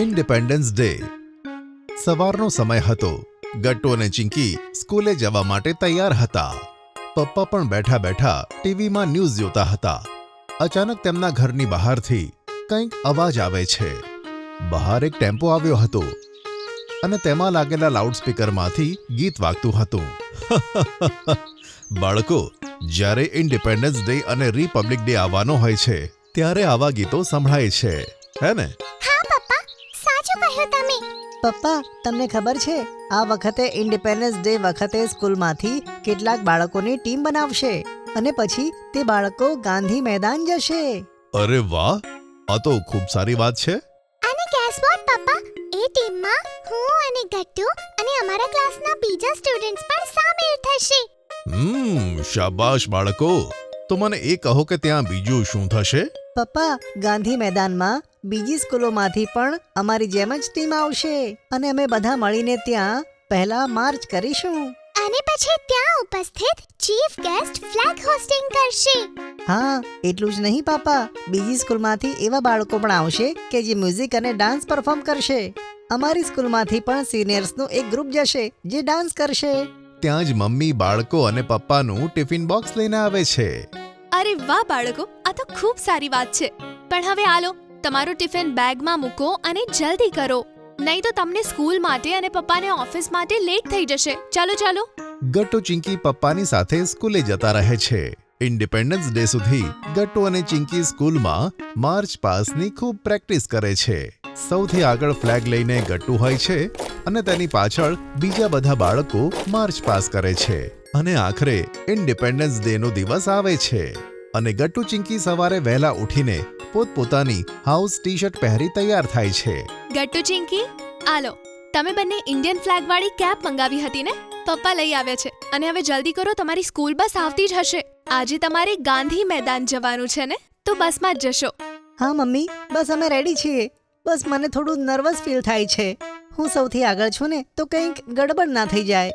Independence day સવારનો સમય હતો. ગટ્ટુ અને ચિંકી સ્કૂલે જવા માટે તૈયાર હતા. પપ્પા પણ બેઠા બેઠા ટીવીમાં ન્યૂઝ જોતા હતા. અચાનક તેમના ઘરની બહારથી કંઈક અવાજ આવે છે. બહાર એક ટેમ્પો આવ્યો હતો અને તેમાં લાગેલા લાઉડસ્પીકરમાંથી ગીત વાગતું હતું. બાળકો, જ્યારે ઇન્ડિપેન્ડન્સ ડે અને રિપબ્લિક ડે આવવાનો હોય છે ત્યારે આવા ગીતો સંભળાય છે, હે ને? પપ્પા, તમને ખબર છે આ વખતે ઇન્ડિપેન્ડન્સ ડે વખતે સ્કૂલમાંથી કેટલાક બાળકોની ટીમ બનાવશે અને પછી તે બાળકો ગાંધી મેદાન જશે. અરે વાહ, આ તો ખૂબ સારી વાત છે. અને ગેસ વોટ પપ્પા, એ ટીમમાં હું અને ગટ્ટુ અને અમારા ક્લાસના બીજા સ્ટુડન્ટ્સ પણ સામેલ થશે. શાબાશ બાળકો. તો મને એ કહો કે ત્યાં બીજું શું થશે? પપ્પા, ગાંધી મેદાનમાં બીજી સ્કૂલોમાંથી પણ અમારી જેમ જ ટીમ આવશે અને અમે બધા મળીને ત્યાં પહેલા માર્ચ કરીશું. અને પછી ત્યાં ઉપસ્થિત ચીફ ગેસ્ટ ફ્લેગ હોસ્ટિંગ કરશે. હા, એટલું જ નહીં પાપા, બીજી સ્કૂલમાંથી એવા બાળકો પણ આવશે કે જે મ્યુઝિક અને ડાન્સ પરફોર્મ કરશે. અમારી સ્કૂલમાંથી પણ સિનિયર્સનું એક ગ્રુપ જશે જે ડાન્સ કરશે. ત્યાં જ મમ્મી બાળકો અને પપ્પાનું ટિફિન બોક્સ લઈને આવે છે. અરે વાહ બાળકો, આ તો ખૂબ સારી વાત છે. પણ હવે આલો, તમારું ટિફિન બેગમાં મૂકો અને જલ્દી કરો, નહીં તો તમને સ્કૂલ માટે અને પપ્પાને ઓફિસ માટે લેટ થઈ જશે. ચાલો ચાલો. ગટ્ટુ ચિંકી પપ્પાની સાથે સ્કૂલે જતા રહે છે. ઇન્ડિપેન્ડન્સ ડે સુધી ગટ્ટુ અને ચિંકી સ્કૂલમાં માર્ચ પાસની ખૂબ પ્રેક્ટિસ કરે છે. સૌથી આગળ ફ્લેગ લઈને ગટ્ટુ હોય છે અને તેની પાછળ બીજા બધા બાળકો માર્ચ પાસ કરે છે. અને આખરે ઇન્ડિપેન્ડન્સ ડેનો દિવસ આવે છે અને ગટ્ટુ ચિંકી સવારે વહેલા ઉઠીને પોતપોતાની હાઉસ ટી શર્ટ પહેરી તૈયાર થાય છે. ગટ્ટુ ચિંકી, આલો, તમે બંને ઇન્ડિયન ફ્લેગ વાળી કેપ મંગાવી હતી ને? પપ્પા લઈ આવ્યા છે. અને હવે જલ્દી કરો, તમારી સ્કૂલ બસ આવતી જ હશે. આજે તમારે ગાંધી મેદાન જવાનું છે ને, તો બસમાં જ જશો. હા મમ્મી, બસ અમે રેડી છીએ. બસ મને થોડું નર્વસ ફીલ થાય છે. હું સૌથી આગળ છું ને, તો કંઈક ગડબડ ના થઈ જાય.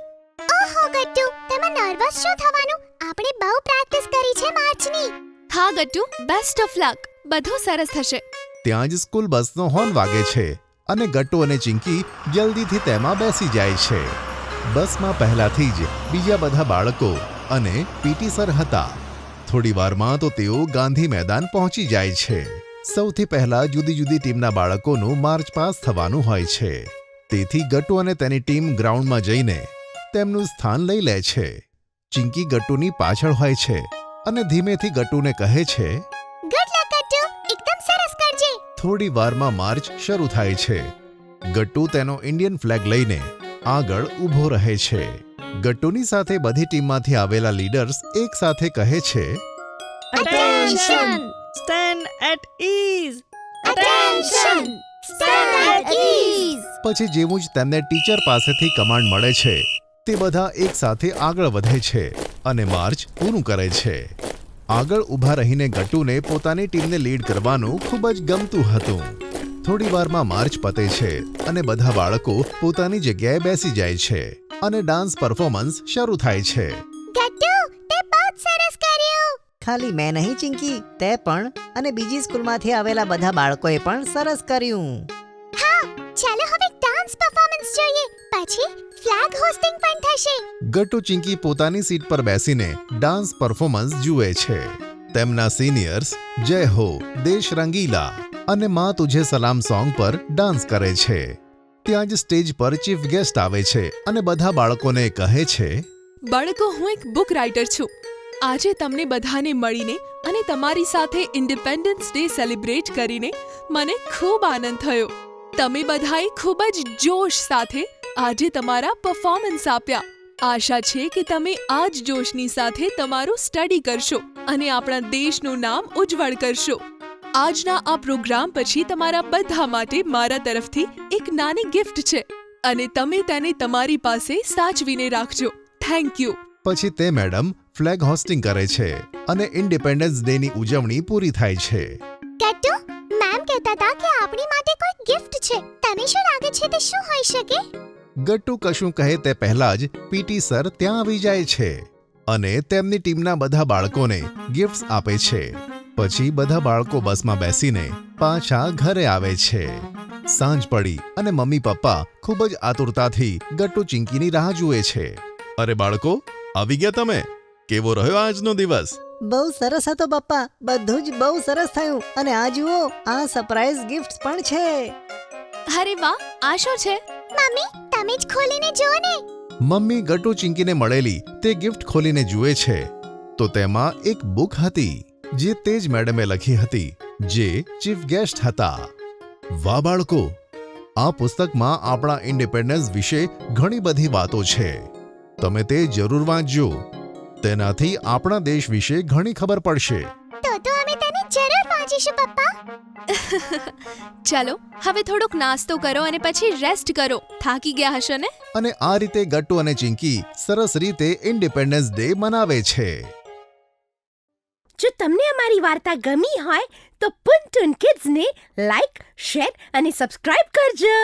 ઓહો ગટ્ટુ, તેમાં નર્વસ શું થવાનું? આપણે બહુ પ્રેક્ટિસ કરી છે માર્ચની. હા ગટ્ટુ, બેસ્ટ ઓફ લક. બધું સરસ થશે. ત્યાં જ સ્કૂલ બસનો હોર્ન વાગે છે અને ગટ્ટુ અને ચિંકી જલ્દીથી તેમાં બેસી જાય છે. બસમાં પહેલાથી જ બીજા બધા બાળકો અને પીટી સર હતા. થોડી વારમાં તો તેઓ ગાંધી મેદાન પહોંચી જાય છે. સૌથી પહેલા જુદી જુદી ટીમના બાળકોનું માર્ચ પાસ થવાનું હોય છે. તેથી ગટ્ટુ અને તેની ટીમ ગ્રાઉન્ડમાં જઈને તેમનું સ્થાન લઈ લે છે. ચિંકી ગટ્ટુની પાછળ હોય છે અને ધીમેથી ગટ્ટુને કહે છે, ગુડ લક ગટ્ટુ, એકદમ સરસ કરજે. થોડી વારમાં માર્ચ શરૂ થાય છે. ગટ્ટુ તેનો ઇન્ડિયન ફ્લેગ લઈને આગળ ઊભો રહે છે. ગટ્ટુની સાથે બધી ટીમમાંથી આવેલા લીડર્સ એક સાથે કહે છે, Attention! Stand at ease. Attention! Stand at ease! પછી જેવું જ તેમને ટીચર પાસેથી કમાન્ડ મળે છે તે બધા એક સાથે આગળ વધે છે અને માર્ચ પૂરું કરે છે. આગળ ઊભા રહીને ગટ્ટુને પોતાની ટીમને લીડ કરવાનું ખૂબ જ ગમતું હતું. થોડી વારમાં માર્ચ પતે છે અને બધા બાળકો પોતાની જગ્યાએ બેસી જાય છે અને ડાન્સ પરફોર્મન્સ શરૂ થાય છે. ગટ્ટુ, તે બહુ સરસ કર્યું. ખાલી મેં નહીં ચિંકી, તે પણ અને બીજી સ્કૂલમાંથી આવેલા બધા બાળકોએ પણ સરસ કર્યું. હા, ચાલો હવે ડાન્સ પરફોર્મન્સ જોઈએ. પછી ફ્લેગ હોસ્ટિંગ પણ થશે. ગટ્ટુ ચિંકી પોતાની સીટ પર બેસીને ડાન્સ પરફોર્મન્સ જુએ છે. તેમના સિનિયર્સ જય હો, દેશ રંગીલા અને માં તુझे સલામ સોંગ પર ડાન્સ કરે છે. ત્યાં જ સ્ટેજ પર ચીફ ગેસ્ટ આવે છે અને બધા બાળકોને કહે છે, બાળકો, હું એક બુક રાઇટર છું. આજે તમને બધાને મળીને અને તમારી સાથે ઇન્ડિપેન્ડન્સ ડે સેલિબ્રેટ કરીને મને ખૂબ આનંદ થયો. તમે બધાએ ખૂબ જ જોશ સાથે આજે તમારા પરફોર્મન્સ આપ્યા. આશા છે કે તમે આ જ જોશની સાથે તમારું સ્ટડી કરશો અને આપણા દેશનું નામ ઉજ્જવળ કરશો. આજના આ પ્રોગ્રામ પછી તમારા બધા માટે મારા તરફથી એક નાની ગિફ્ટ છે અને તમે તેને તમારી પાસે સાચવીને રાખજો. Thank you. પછી તે મેડમ ફ્લેગ હોસ્ટિંગ કરે છે અને ઇન્ડિપેન્ડન્સ ડેની ઉજવણી પૂરી થાય છે. ગટ્ટુ, મેમ કહેતા હતા કે આપણી માટે કોઈ ગિફ્ટ છે. તને શું લાગે છે તે શું હોઈ શકે? ગટ્ટુ કશું કહે તે પહેલા જ પીટી સર ત્યાં આવી જાય છે અને તેમની ટીમના બધા બાળકોને ગિફ્ટ્સ આપે છે. પછી બધા બાળકો બસમાં બેસીને પાછા ઘરે આવે છે. સાંજ પડી અને મમ્મી પપ્પા ખૂબ જ આતુરતાથી ગટ્ટુ ચિંકીની રાહ જુએ છે. અરે બાળકો, આવી ગયા તમે. કેવો રહ્યો આજનો દિવસ? બહુ સરસ હતો પપ્પા, બધું જ બહુ સરસ થયું. અને આ જુઓ, આ સરપ્રાઈઝ ગિફ્ટ્સ પણ છે. અરે વાહ, આ શું છે? મમ્મી તમે જ ખોલીને જુઓ ને. મમ્મી ગટ્ટુ ચિંકીને મળેલી તે ગિફ્ટ ખોલીને જુએ છે તો તેમાં એક બુક હતી જે તેજ મેડમે લખી હતી, જે ચીફ ગેસ્ટ હતા. વાહ બાળકો, આ પુસ્તકમાં આપણા ઇન્ડિપેન્ડન્સ વિશે ઘણી બધી વાતો છે. તમે તે જરૂર વાંચજો. તેનાથી આપણા દેશ વિશે ઘણી ખબર પડશે. તો અમે તેને જરૂર વાંચીશું પપ્પા. ચાલો હવે થોડોક નાસ્તો કરો અને પછી રેસ્ટ કરો. થાકી ગયા હશો ને? અને આ રીતે ગટ્ટુ અને ચિંકી સરસ રીતે ઇન્ડિપેન્ડન્સ ડે મનાવે છે. જો તમને અમારી વાર્તા ગમી હોય તો પુન ટુન કિડ્સને લાઈક, શેર અને સબસ્ક્રાઇબ કરજો.